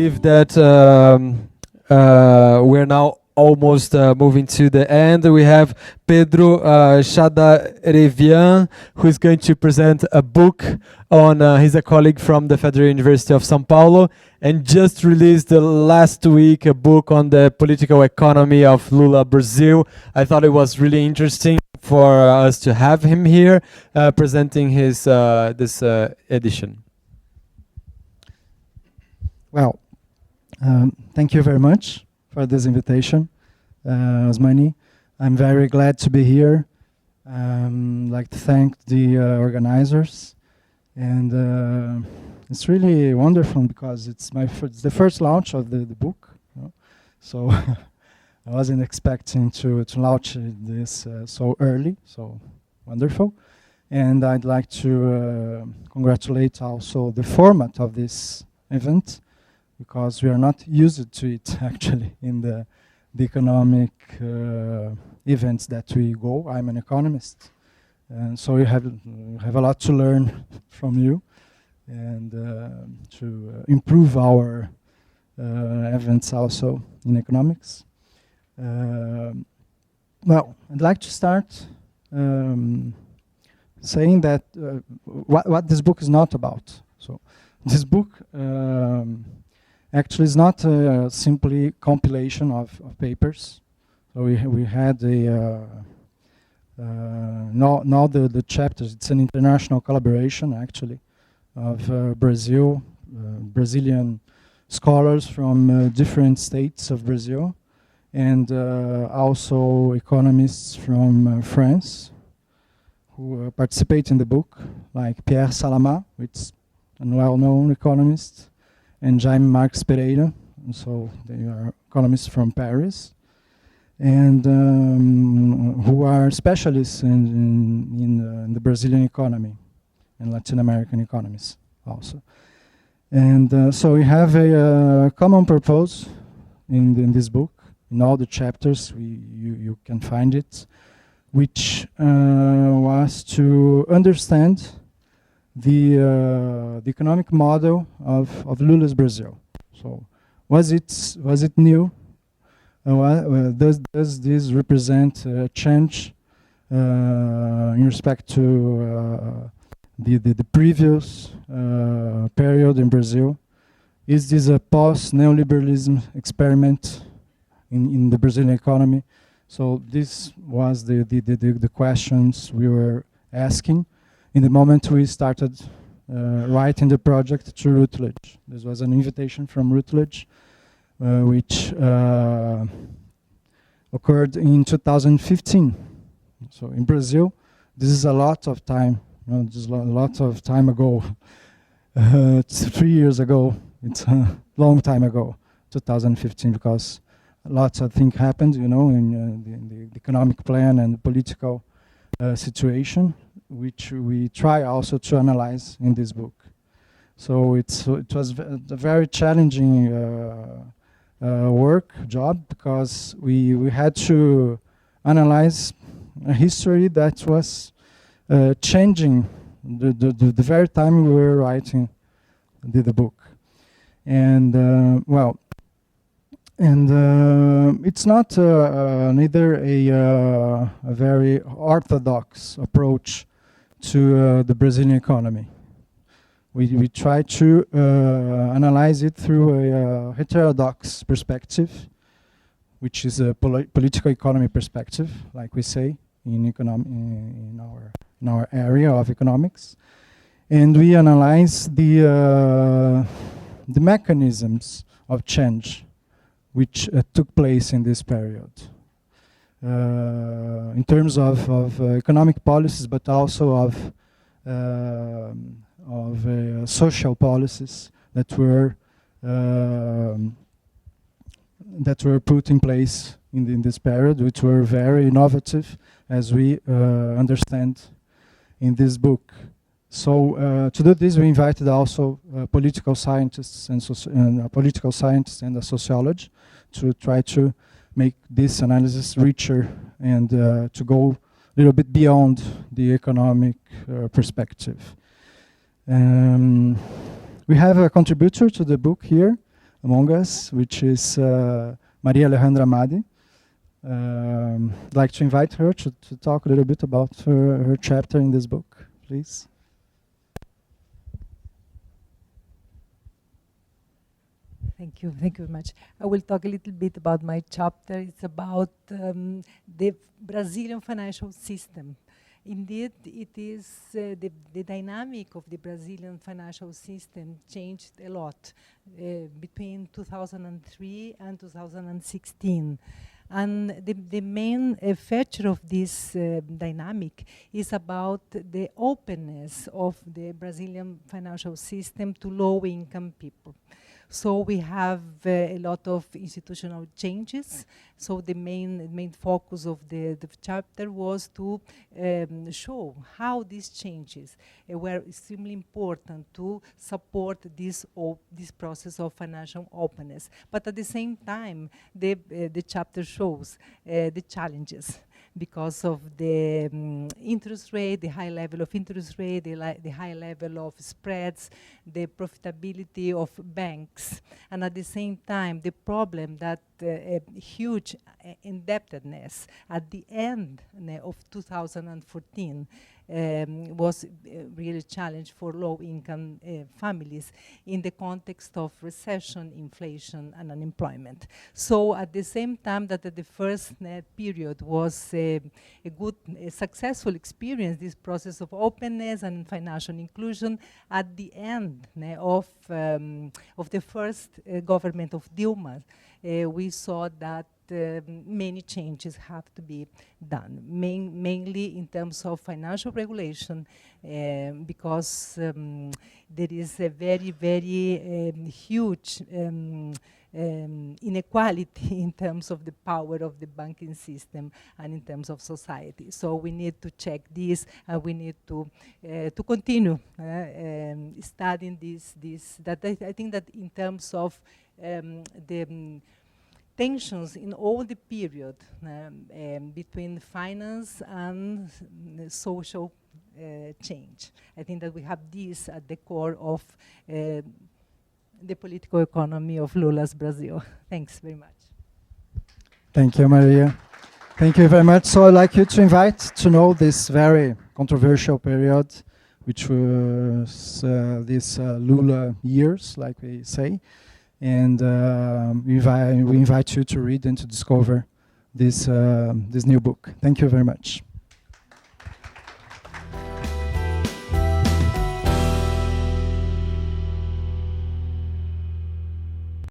believe that we're now almost moving to the end. We have Pedro Schavaderian, who is going to present a book on, he's a colleague from the Federal University of São Paulo, and just released last week a book on the political economy of Lula, Brazil. I thought it was really interesting for us to have him here presenting his this edition. Well, thank you very much for this invitation, Osmani. I'm very glad to be here. I'd like to thank the organizers, and it's really wonderful because it's it's the first launch of the book, you know? So I wasn't expecting to launch this so early, so wonderful. And I'd like to congratulate also the format of this event, because we are not used to it actually in the economic events that we go. I'm an economist, and so we have a lot to learn from you, and to improve our events also in economics. Well, I'd like to start saying that what this book is not about. So this book actually is not simply compilation of papers. So we had now the chapters. It's an international collaboration actually of Brazilian scholars from different states of Brazil, and also economists from France who participate in the book, like Pierre Salamat, which is a well-known economist, and Jaime Marques Pereira, and so they are economists from Paris, and who are specialists in the Brazilian economy and Latin American economies also. And so we have a common purpose in this book. In all the chapters, you can find it, which was to understand the economic model of Lula's Brazil. So, was it new? Does this represent a change in respect to the previous period in Brazil? Is this a post-neoliberalism experiment in the Brazilian economy? So this was the questions we were asking in the moment we started writing the project to Routledge. This was an invitation from Routledge, which occurred in 2015. So in Brazil, this is a lot of time. You know, just a lot of time ago. It's 3 years ago. It's a long time ago, 2015, because lots of things happened, you know, in the economic plan and the political situation, which we try also to analyze in this book. So it was a very challenging job, because we had to analyze a history that was changing the very time we were writing the book. And well, and it's not neither a very orthodox approach to the Brazilian economy. We try to analyze it through a heterodox perspective, which is a political economy perspective, like we say in our area of economics, and we analyze the mechanisms of change which took place in this period, in terms of economic policies, but also of social policies that were put in place in this period, which were very innovative, as we understand in this book. So to do this, we invited also political scientists and political scientists and a sociologist to try to make this analysis richer and to go a little bit beyond the economic perspective. We have a contributor to the book here, among us, which is Maria Alejandra Amadi. I'd like to invite her to talk a little bit about her chapter in this book, please. Thank you very much. I will talk a little bit about my chapter. It's about the Brazilian financial system. Indeed, it is the dynamic of the Brazilian financial system changed a lot between 2003 and 2016. And the main feature of this dynamic is about the openness of the Brazilian financial system to low-income people. So we have a lot of institutional changes. So the main focus of the chapter was to show how these changes were extremely important to support this process of financial openness. But at the same time, the chapter shows the challenges because of the interest rate, the high level of interest rate, the high level of spreads, the profitability of banks, and at the same time, the problem that huge indebtedness at the end of 2014 was really a challenge for low-income families in the context of recession, inflation, and unemployment. So at the same time that the first period was a successful experience, this process of openness and financial inclusion, at the end of the first government of Dilma, we saw that many changes have to be done, mainly in terms of financial regulation, because there is a very, very huge inequality in terms of the power of the banking system and in terms of society. So we need to check this, and we need to continue studying this. That I think that in terms of the tensions in all the period between finance and social change. I think that we have this at the core of the political economy of Lula's Brazil. Thanks very much. Thank you, Maria. Thank you very much. So I'd like you to invite to know this very controversial period, which was these Lula years, like we say. And we invite you to read and to discover this new book. Thank you very much.